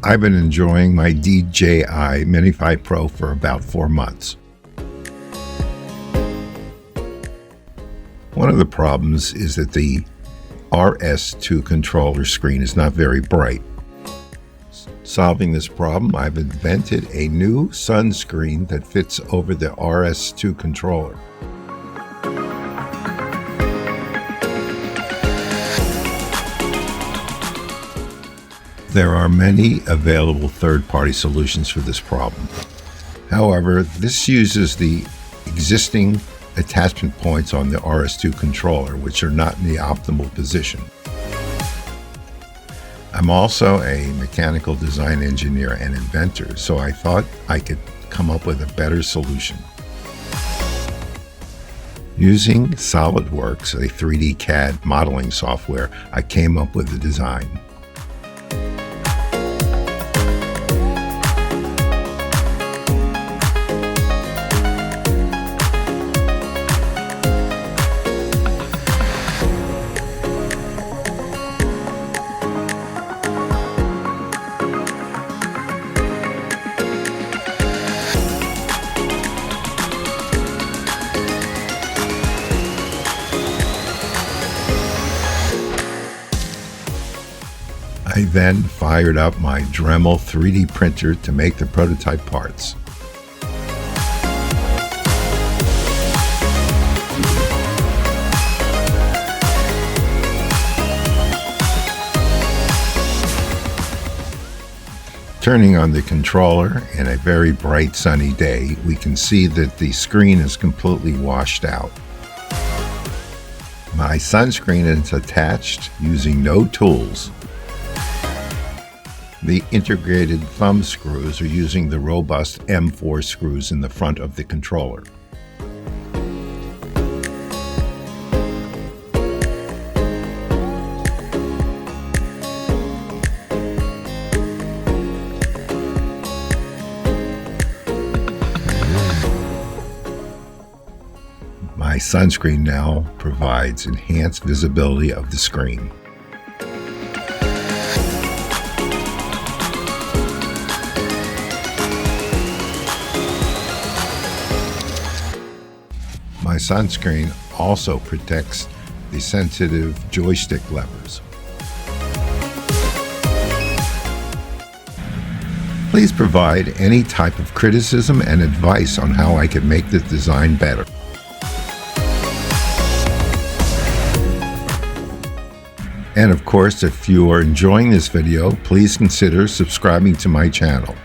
I've been enjoying my DJI Mini 5 Pro for about 4 months. One of the problems is that the RS-2 controller screen is not very bright. Solving this problem, I've invented a new sunscreen that fits over the RS-2 controller. There are many available third-party solutions for this problem. However, this uses the existing attachment points on the RS-2 controller, which are not in the optimal position. I'm also a mechanical design engineer and inventor, so I thought I could come up with a better solution. Using SolidWorks, a 3D CAD modeling software, I came up with the design. I then fired up my Dremel 3D printer to make the prototype parts. Turning on the controller in a very bright sunny day, we can see that the screen is completely washed out. My sunscreen is attached using no tools. The integrated thumb screws are using the robust M4 screws in the front of the controller. My sunscreen now provides enhanced visibility of the screen. My sunscreen also protects the sensitive joystick levers. Please provide any type of criticism and advice on how I can make this design better. And of course, if you are enjoying this video, please consider subscribing to my channel.